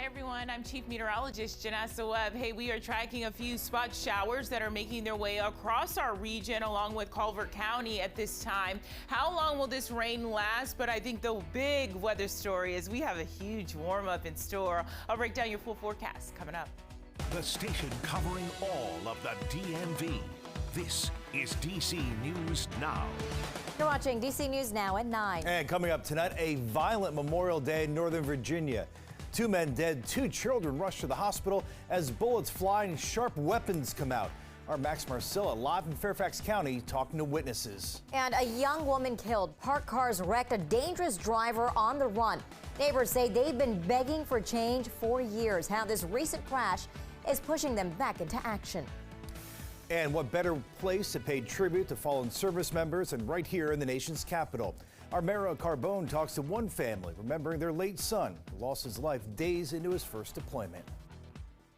everyone, I'm Chief Meteorologist Janessa Webb. Hey, we are tracking a few spot showers that are making their way across our region along with Culver County at this time. How long will this rain last? But I think the big weather story is we have a huge warm up in store. I'll break down your full forecast coming up. The station covering all of the DMV. This is DC News Now. You're watching DC News Now at 9. And coming up tonight, a violent Memorial Day in Northern Virginia. 2 men dead, 2 children rushed to the hospital as bullets fly and sharp weapons come out. Our Max Marcilla live in Fairfax County talking to witnesses. And a young woman killed. Parked cars wrecked, a dangerous driver on the run. Neighbors say they've been begging for change for years. How this recent crash is pushing them back into action. And what better place to pay tribute to fallen service members than right here in the nation's capital. Our Mara Carbone talks to one family remembering their late son who lost his life days into his first deployment.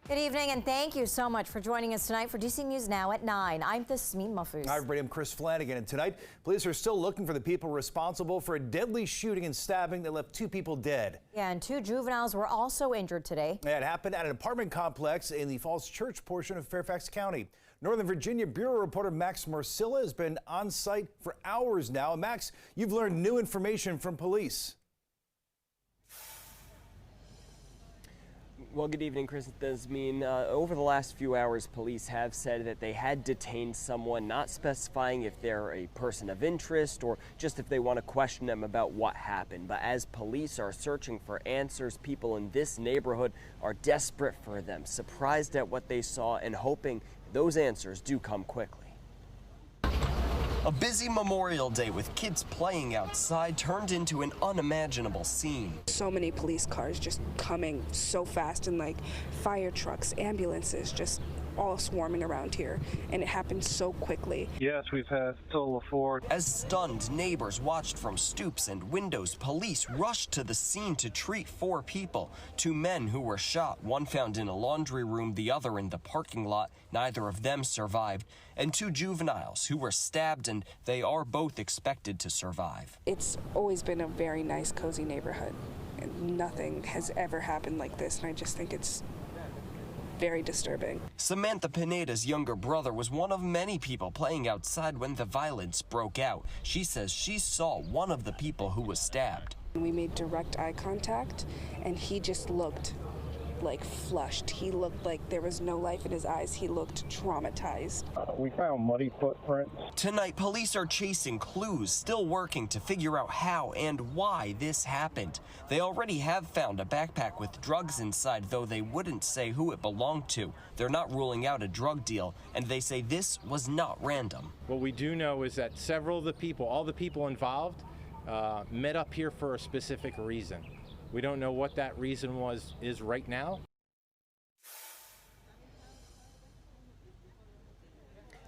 Good evening, and thank you so much for joining us tonight for DC News Now at 9. I'm Tasmin Mahfouz. Hi, everybody. I'm Chris Flanagan, and tonight, police are still looking for the people responsible for a deadly shooting and stabbing that left 2 people dead. Yeah, and 2 juveniles were also injured today. It happened at an apartment complex in the Falls Church portion of Fairfax County. Northern Virginia Bureau reporter Max Marcilla has been on site for hours now. And Max, you've learned new information from police. Well, good evening, Chris. Does mean over the last few hours, police have said that they had detained someone, not specifying if they're a person of interest or just if they want to question them about what happened. But as police are searching for answers, people in this neighborhood are desperate for them, surprised at what they saw and hoping those answers do come quickly. A busy Memorial Day with kids playing outside turned into an unimaginable scene. So many police cars just coming so fast, and like fire trucks, ambulances, just all swarming around here, and it happened so quickly. Yes, we've had total of 4. As stunned neighbors watched from stoops and windows, police rushed to the scene to treat 4 people. 2 men who were shot, one found in a laundry room, the other in the parking lot. Neither of them survived. And 2 juveniles who were stabbed, and they are both expected to survive. It's always been a very nice, cozy neighborhood, and nothing has ever happened like this, and I just think it's very disturbing. Samantha Pineda's younger brother was one of many people playing outside when the violence broke out. She says she saw one of the people who was stabbed. We made direct eye contact, and he just looked like flushed. He looked like there was no life in his eyes. He looked traumatized. We found muddy footprints. Tonight, police are chasing clues, still working to figure out how and why this happened. They already have found a backpack with drugs inside, though they wouldn't say who it belonged to. They're not ruling out a drug deal, and they say this was not random. What we do know is that several of the people, all the people involved, met up here for a specific reason. We don't know what that reason is right now.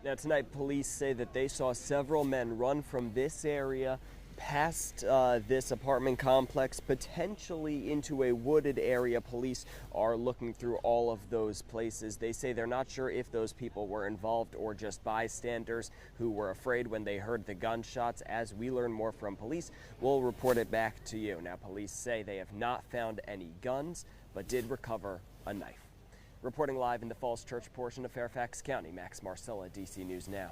Now tonight, police say that they saw several men run from this area past this apartment complex, potentially into a wooded area. Police are looking through all of those places. They say they're not sure if those people were involved or just bystanders who were afraid when they heard the gunshots. As we learn more from police, we'll report it back to you. Now, police say they have not found any guns, but did recover a knife. Reporting live in the Falls Church portion of Fairfax County, Max Marcilla, DC News Now.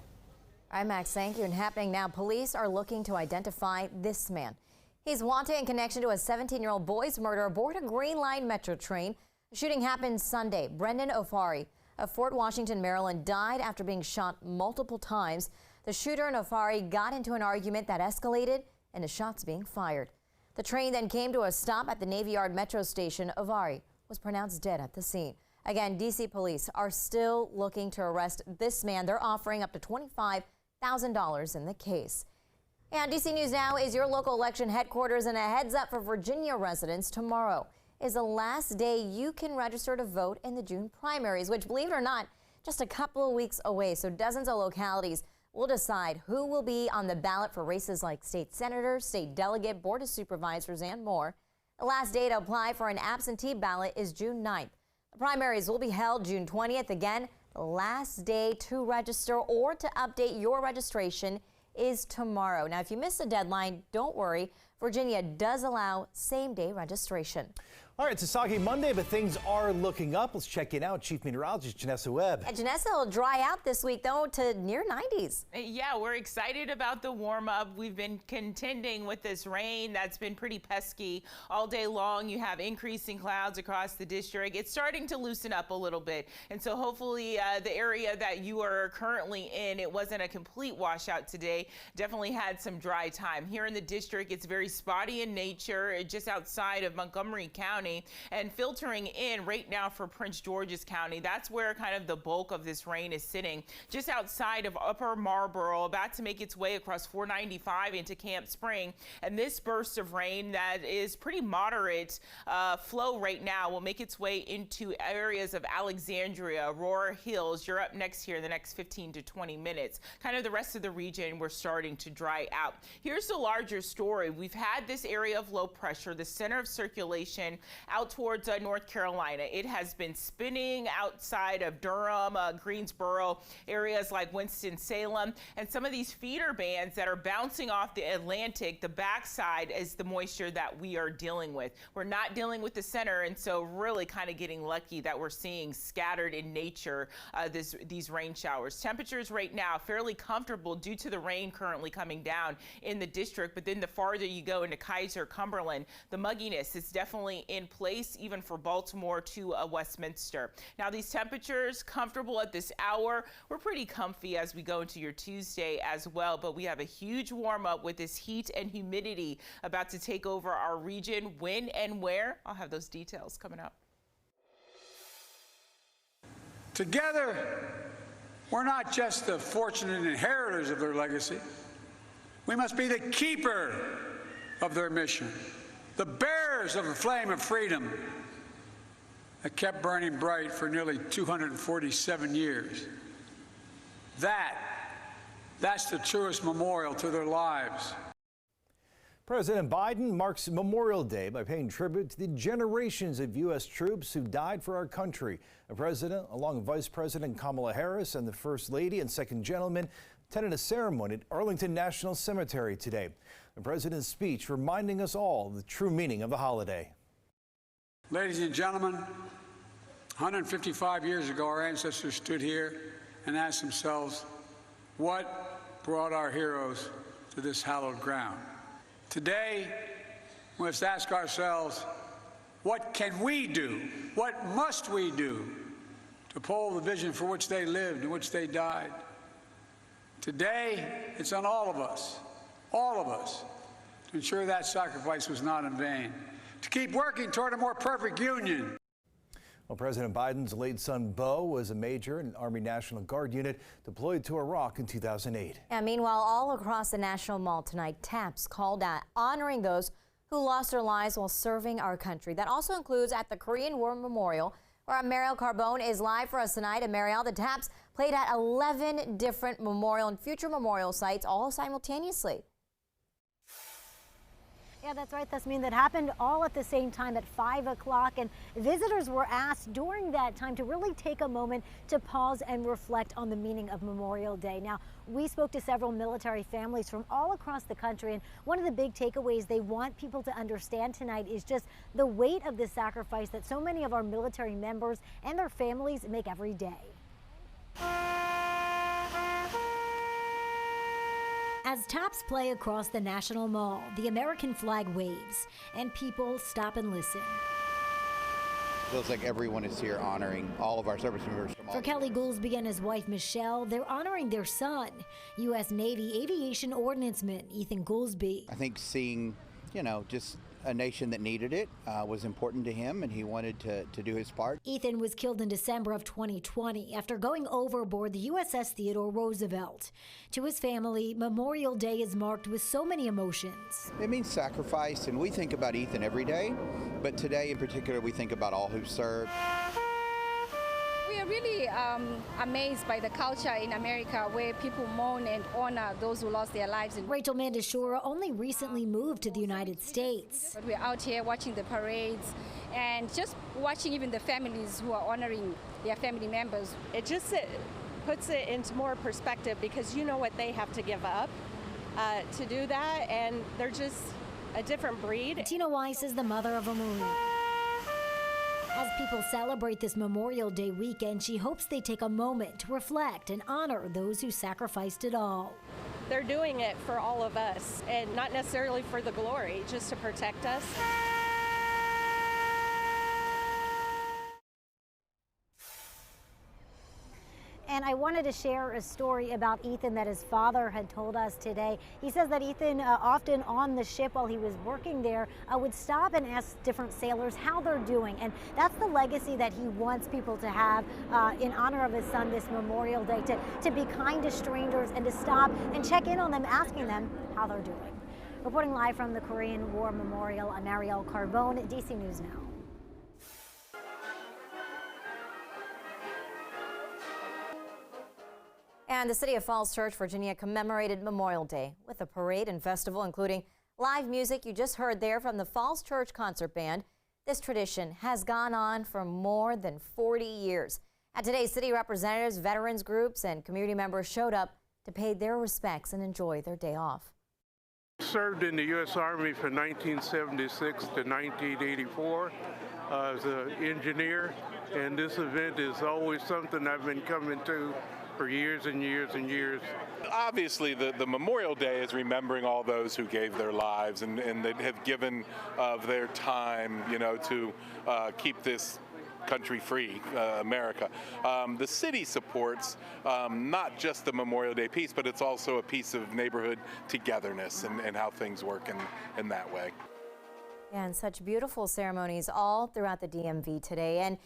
All right, Max, thank you. And happening now, police are looking to identify this man. He's wanted in connection to a 17-year-old boy's murder aboard a Green Line Metro train. The shooting happened Sunday. Brendan Ofari of Fort Washington, Maryland, died after being shot multiple times. The shooter and Ofari got into an argument that escalated into shots being fired. The train then came to a stop at the Navy Yard Metro station. Ofari was pronounced dead at the scene. Again, D.C. police are still looking to arrest this man. They're offering up to $25,000 in the case. And DC News Now is your local election headquarters, and a heads up for Virginia residents. Tomorrow is the last day you can register to vote in the June primaries, which, believe it or not, just a couple of weeks away. So dozens of localities will decide who will be on the ballot for races like state senator, state delegate, board of supervisors, and more. The last day to apply for an absentee ballot is June 9th. The primaries will be held June 20th. Again, the last day to register or to update your registration is tomorrow. Now, if you miss the deadline, don't worry. Virginia does allow same-day registration. All right, it's a soggy Monday, but things are looking up. Let's check in out. Chief Meteorologist Janessa Webb. And Janessa will dry out this week, though, to near 90s. Yeah, we're excited about the warm up. We've been contending with this rain that's been pretty pesky all day long. You have increasing clouds across the district. It's starting to loosen up a little bit. And so hopefully the area that you are currently in, it wasn't a complete washout today. Definitely had some dry time. Here in the district, it's very spotty in nature, just outside of Montgomery County. And filtering in right now for Prince George's County, that's where kind of the bulk of this rain is sitting, just outside of Upper Marlboro, about to make its way across 495 into Camp Spring. And this burst of rain that is pretty moderate flow right now will make its way into areas of Alexandria, Aurora Hills. You're up next here in the next 15 to 20 minutes. Kind of the rest of the region, we're starting to dry out. Here's the larger story. We've had this area of low pressure, the center of circulation, out towards North Carolina. It has been spinning outside of Durham, Greensboro, areas like Winston-Salem, and some of these feeder bands that are bouncing off the Atlantic. The backside is the moisture that we are dealing with. We're not dealing with the center, and so really kind of getting lucky that we're seeing scattered in nature these rain showers. Temperatures right now fairly comfortable due to the rain currently coming down in the district, but then the farther you go into Kaiser, Cumberland, the mugginess is definitely in place, even for Baltimore to Westminster. Now, these temperatures comfortable at this hour. We're pretty comfy as we go into your Tuesday as well, but we have a huge warm up with this heat and humidity about to take over our region. When and where? I'll have those details coming up. Together, we're not just the fortunate inheritors of their legacy. We must be the keeper of their mission, the bearers of the flame of freedom that kept burning bright for nearly 247 years. That's the truest memorial to their lives. President Biden marks Memorial Day by paying tribute to the generations of U.S. troops who died for our country. The president, along with Vice President Kamala Harris and the First Lady and Second Gentleman, attended a ceremony at Arlington National Cemetery today. The president's speech reminding us all of the true meaning of the holiday. Ladies and gentlemen, 155 years ago, our ancestors stood here and asked themselves, what brought our heroes to this hallowed ground? Today, we must ask ourselves, what can we do? What must we do to uphold the vision for which they lived and which they died? Today, it's on all of us, to ensure that sacrifice was not in vain, to keep working toward a more perfect union. Well, President Biden's late son, Beau, was a major in an Army National Guard unit deployed to Iraq in 2008. And meanwhile, all across the National Mall tonight, taps called out honoring those who lost their lives while serving our country. That also includes at the Korean War Memorial, where Mariel Carbone is live for us tonight. And Mariel, the taps played at 11 different memorial and future memorial sites all simultaneously. Yeah, that's right, Thasmin. That happened all at the same time at 5 o'clock, and visitors were asked during that time to really take a moment to pause and reflect on the meaning of Memorial Day. Now, we spoke to several military families from all across the country, and one of the big takeaways they want people to understand tonight is just the weight of the sacrifice that so many of our military members and their families make every day. As taps play across the National Mall, the American flag waves, and people stop and listen. Feels like everyone is here honoring all of our service members. For Kelly Goolsby and his wife Michelle, they're honoring their son, U.S. Navy Aviation Ordnanceman Ethan Goolsby. I think seeing, just a nation that needed it was important to him, and he wanted to do his part. Ethan was killed in December of 2020 after going overboard the USS Theodore Roosevelt. To his family, Memorial Day is marked with so many emotions. It means sacrifice, and we think about Ethan every day, but today in particular we think about all who served. We are really amazed by the culture in America where people mourn and honor those who lost their lives. Rachel Mandashura only recently moved to the United States. But we're out here watching the parades and just watching even the families who are honoring their family members. It just puts it into more perspective because you know what they have to give up to do that, and they're just a different breed. Tina Weiss is the mother of a Marine. people celebrate this Memorial Day weekend, she hopes they take a moment to reflect and honor those who sacrificed it all. They're doing it for all of us, and not necessarily for the glory, just to protect us. And I wanted to share a story about Ethan that his father had told us today. He says that Ethan, often on the ship while he was working there, would stop and ask different sailors how they're doing. And that's the legacy that he wants people to have in honor of his son this Memorial Day, to be kind to strangers and to stop and check in on them, asking them how they're doing. Reporting live from the Korean War Memorial, I'm Ariel Carbone, DC News Now. And the City of Falls Church, Virginia commemorated Memorial Day with a parade and festival, including live music you just heard there from the Falls Church Concert Band. This tradition has gone on for more than 40 years. At today's city, representatives, veterans groups, and community members showed up to pay their respects and enjoy their day off. Served in the U.S. Army from 1976 to 1984 as an engineer, and this event is always something I've been coming to for years and years and years. Obviously, the Memorial Day is remembering all those who gave their lives and that have given of their time, to keep this country free, America. The city supports not just the Memorial Day piece, but it's also a piece of neighborhood togetherness and how things work in that way. And such beautiful ceremonies all throughout the DMV today. And